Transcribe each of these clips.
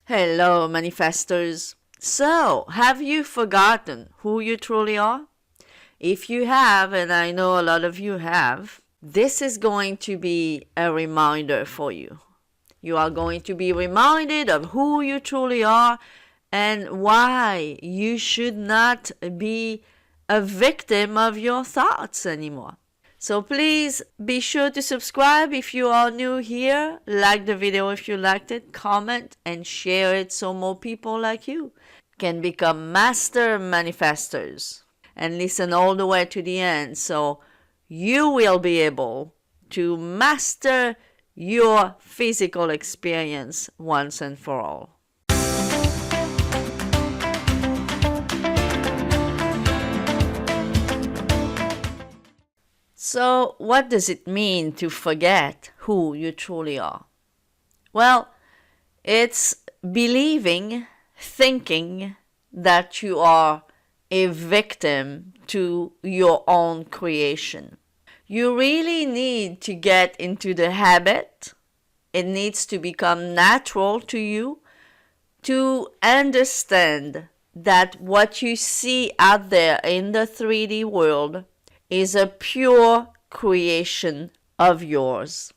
Hello, manifestors. So, have you forgotten who you truly are? If you have, and I know a lot of you have, this is going to be a reminder for you. You are going to be reminded of who you truly are and why you should not be a victim of your thoughts anymore. So please be sure to subscribe if you are new here, like the video if you liked it, comment and share it so more people like you can become master manifestors. And listen all the way to the end so you will be able to master your physical experience once and for all. So, what does it mean to forget who you truly are? Well, it's believing, thinking that you are a victim to your own creation. You really need to get into the habit. It needs to become natural to you to understand that what you see out there in the 3D world is a pure creation of yours.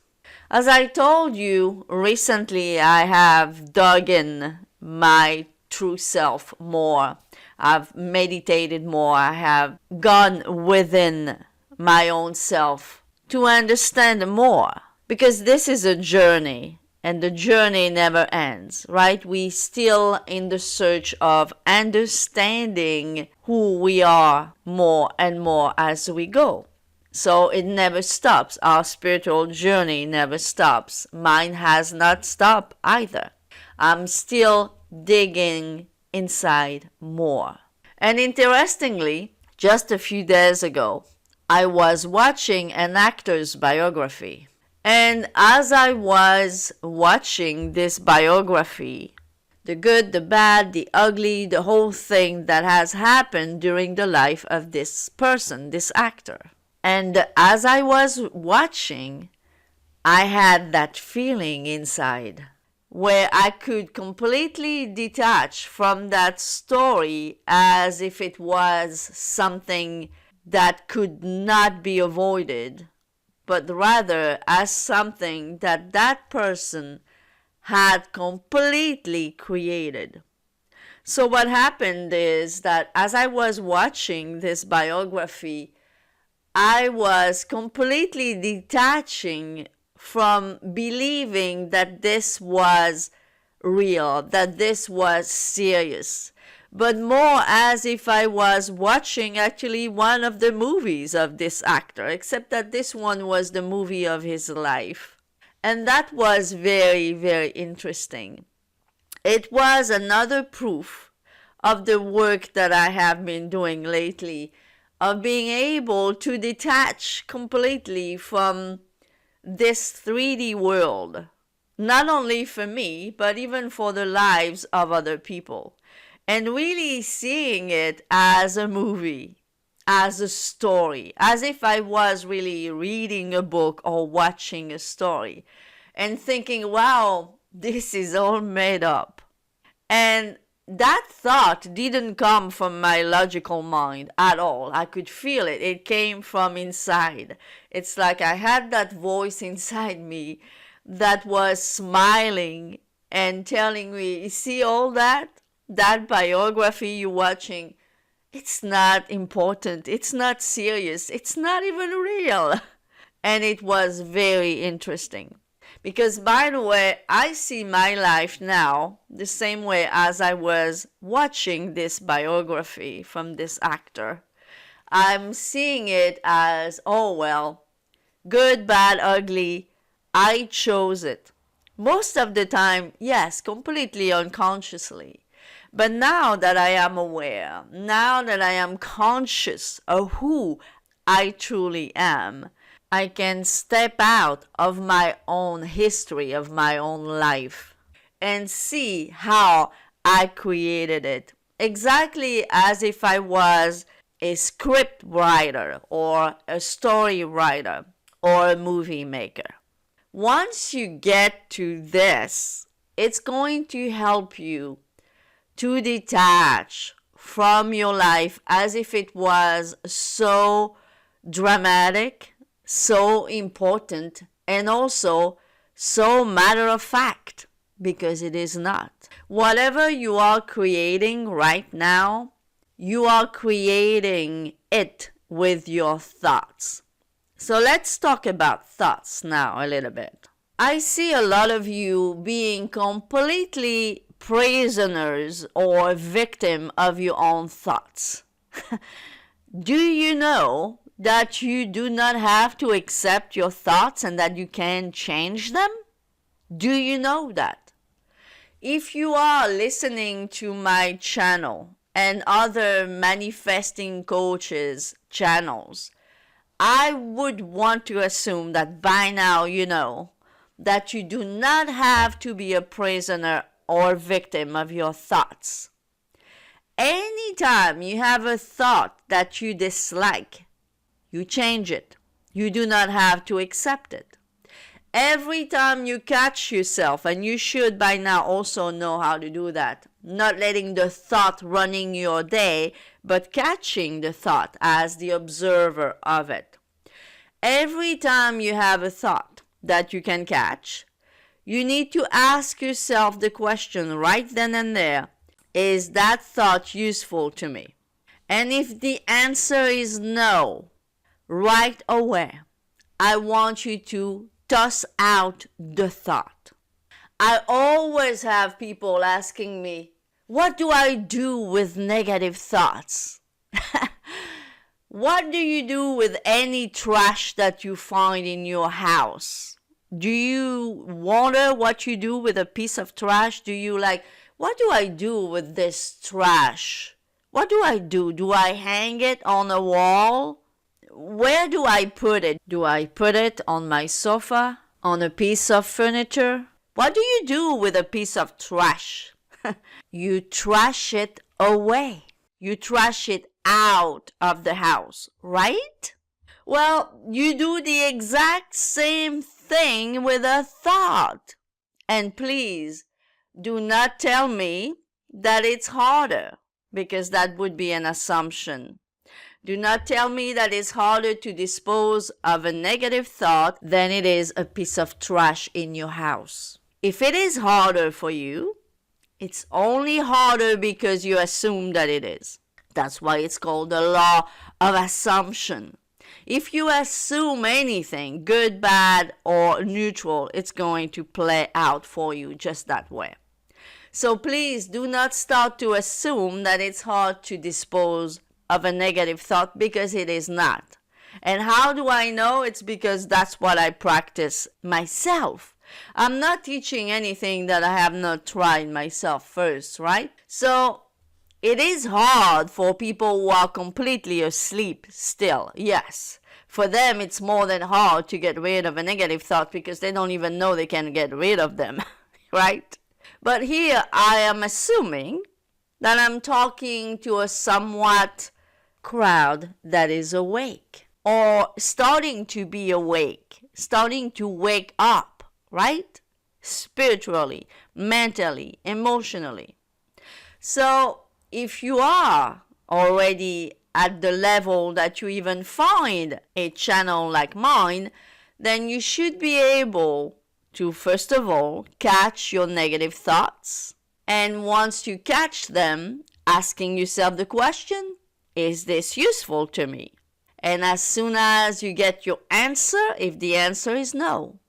As I told you recently, I have dug in my true self more. I've meditated more. I have gone within my own self to understand more. Because this is a journey, and the journey never ends, right? We still in the search of understanding who we are more and more as we go. So it never stops. Our spiritual journey never stops. Mine has not stopped either. I'm still digging inside more. And interestingly, just a few days ago, I was watching an actor's biography. And as I was watching this biography, the good, the bad, the ugly, the whole thing that has happened during the life of this person, this actor. And as I was watching, I had that feeling inside where I could completely detach from that story as if it was something that could not be avoided, but rather as something that that person had completely created. So what happened is that as I was watching this biography, I was completely detaching from believing that this was real, that this was serious, but more as if I was watching actually one of the movies of this actor, except that this one was the movie of his life. And that was very, very interesting. It was another proof of the work that I have been doing lately, of being able to detach completely from this 3D world, not only for me, but even for the lives of other people. And really seeing it as a movie, as a story, as if I was really reading a book or watching a story, and thinking, wow, this is all made up. And that thought didn't come from my logical mind at all. I could feel it. It came from inside. It's like I had that voice inside me that was smiling and telling me, see all that? That biography you're watching, it's not important. It's not serious. It's not even real. And it was very interesting. Because, by the way, I see my life now the same way as I was watching this biography from this actor. I'm seeing it as, oh well, good, bad, ugly, I chose it. Most of the time, yes, completely unconsciously. But now that I am aware, now that I am conscious of who I truly am, I can step out of my own history, of my own life, and see how I created it. Exactly as if I was a script writer or a story writer or a movie maker. Once you get to this, it's going to help you to detach from your life as if it was so dramatic, so important, and also so matter of fact, because it is not. Whatever you are creating right now, you are creating it with your thoughts. So let's talk about thoughts now a little bit. I see a lot of you being completely prisoners or victim of your own thoughts. Do you know that you do not have to accept your thoughts and that you can change them? Do you know that? If you are listening to my channel and other manifesting coaches' channels, I would want to assume that by now you know that you do not have to be a prisoner or victim of your thoughts. Anytime you have a thought that you dislike, you change it. You do not have to accept it. Every time you catch yourself, and you should by now also know how to do that, not letting the thought running your day, but catching the thought as the observer of it. Every time you have a thought that you can catch, you need to ask yourself the question right then and there, is that thought useful to me? And if the answer is no, right away, I want you to toss out the thought. I always have people asking me, what do I do with negative thoughts? What do you do with any trash that you find in your house? Do you wonder what you do with a piece of trash? Do you like, what do I do with this trash? What do I do? Do I hang it on a wall? Where do I put it? Do I put it on my sofa? On a piece of furniture? What do you do with a piece of trash? You trash it away. You trash it out of the house, right? Well, you do the exact same thing with a thought. And please, do not tell me that it's harder, because that would be an assumption. Do not tell me that it's harder to dispose of a negative thought than it is a piece of trash in your house. If it is harder for you, it's only harder because you assume that it is. That's why it's called the law of assumption. If you assume anything, good, bad, or neutral, it's going to play out for you just that way. So please do not start to assume that it's hard to dispose of a negative thought, because it is not. And how do I know? It's because that's what I practice myself. I'm not teaching anything that I have not tried myself first, right? So it is hard for people who are completely asleep still, yes. For them, it's more than hard to get rid of a negative thought because they don't even know they can get rid of them, right? But here I am assuming that I'm talking to a somewhat crowd that is awake, or starting to be awake, starting to wake up, right? Spiritually, mentally, emotionally. So if you are already at the level that you even find a channel like mine, then you should be able to, first of all, catch your negative thoughts. And once you catch them, asking yourself the question, is this useful to me? And as soon as you get your answer, if the answer is no,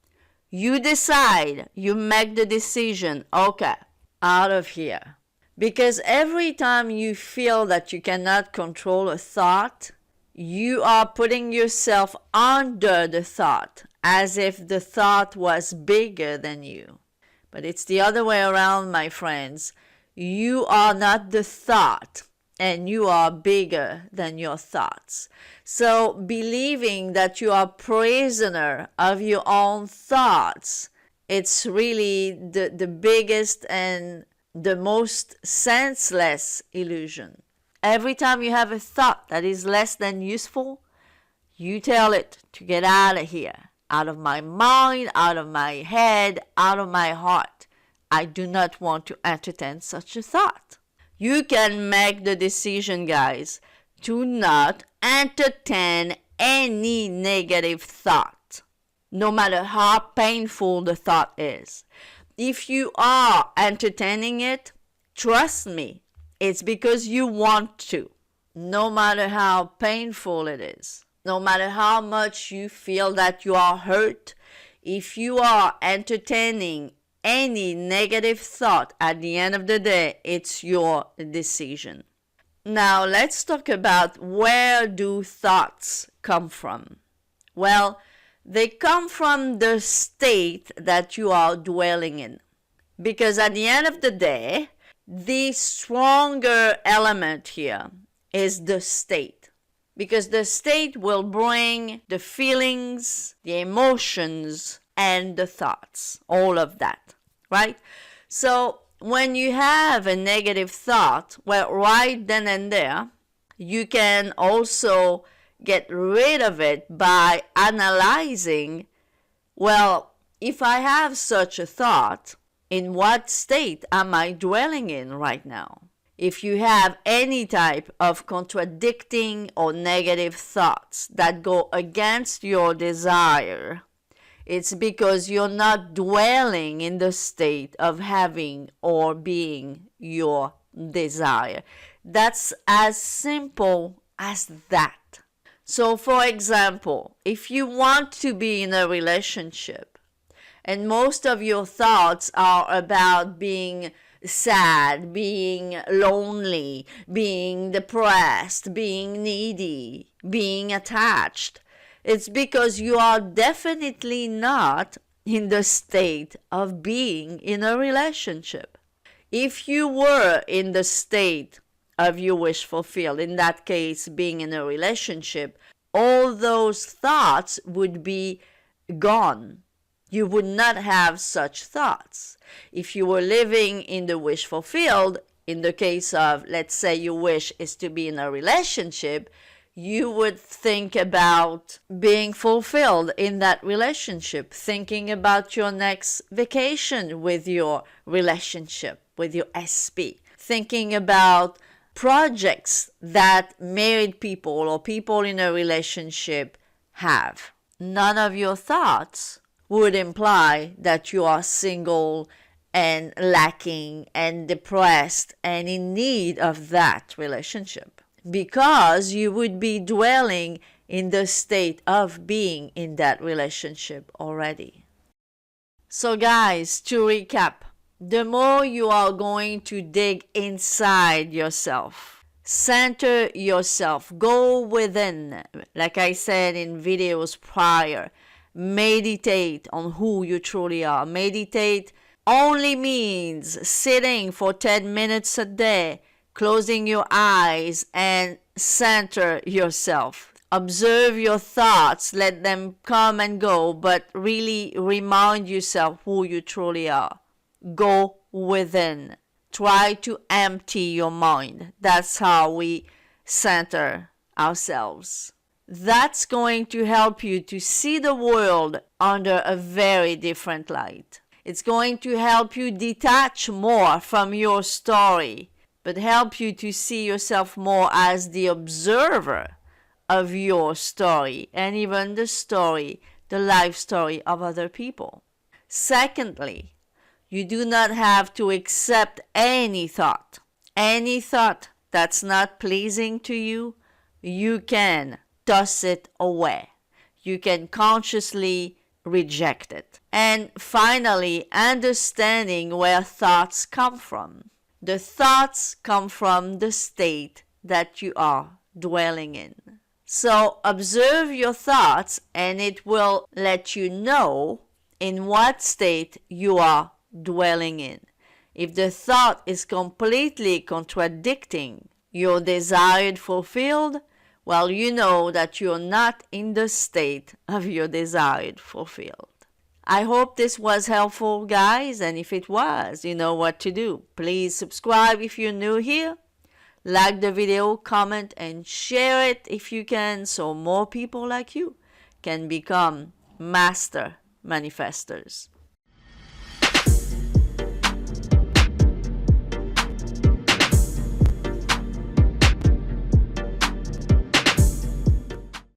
you decide, you make the decision, okay, out of here. Because every time you feel that you cannot control a thought, you are putting yourself under the thought, as if the thought was bigger than you. But it's the other way around, my friends. You are not the thought, and you are bigger than your thoughts. So believing that you are prisoner of your own thoughts, it's really the biggest and the most senseless illusion. Every time you have a thought that is less than useful, you tell it to get out of here, out of my mind, out of my head, out of my heart. I do not want to entertain such a thought. You can make the decision, guys, to not entertain any negative thought, no matter how painful the thought is. If you are entertaining it, trust me, it's because you want to. No matter how painful it is, no matter how much you feel that you are hurt, if you are entertaining any negative thought, at the end of the day, it's your decision. Now, let's talk about where do thoughts come from. Well, they come from the state that you are dwelling in. Because at the end of the day, the stronger element here is the state. Because the state will bring the feelings, the emotions, and the thoughts, all of that, right? So when you have a negative thought, well, right then and there, you can also get rid of it by analyzing, well, if I have such a thought, in what state am I dwelling in right now? If you have any type of contradicting or negative thoughts that go against your desire, it's because you're not dwelling in the state of having or being your desire. That's as simple as that. So, for example, if you want to be in a relationship and most of your thoughts are about being sad, being lonely, being depressed, being needy, being attached, it's because you are definitely not in the state of being in a relationship. If you were in the state of your wish fulfilled, in that case being in a relationship, all those thoughts would be gone. You would not have such thoughts. If you were living in the wish fulfilled, in the case of, let's say your wish is to be in a relationship, you would think about being fulfilled in that relationship, thinking about your next vacation with your relationship, with your SP, thinking about projects that married people or people in a relationship have. None of your thoughts would imply that you are single and lacking and depressed and in need of that relationship, because you would be dwelling in the state of being in that relationship already. So guys, to recap, the more you are going to dig inside yourself, center yourself, go within, like I said in videos prior, meditate on who you truly are. Meditate only means sitting for 10 minutes a day, closing your eyes and center yourself. Observe your thoughts, let them come and go, but really remind yourself who you truly are. Go within. Try to empty your mind. That's how we center ourselves. That's going to help you to see the world under a very different light. It's going to help you detach more from your story, but help you to see yourself more as the observer of your story and even the story, the life story of other people. Secondly, you do not have to accept any thought. Any thought that's not pleasing to you, you can toss it away. You can consciously reject it. And finally, understanding where thoughts come from. The thoughts come from the state that you are dwelling in. So observe your thoughts and it will let you know in what state you are dwelling in. If the thought is completely contradicting your desired fulfilled, well, you know that you're not in the state of your desired fulfilled. I hope this was helpful, guys, and if it was, you know what to do. Please subscribe if you're new here. Like the video, comment, and share it if you can, so more people like you can become master manifestors.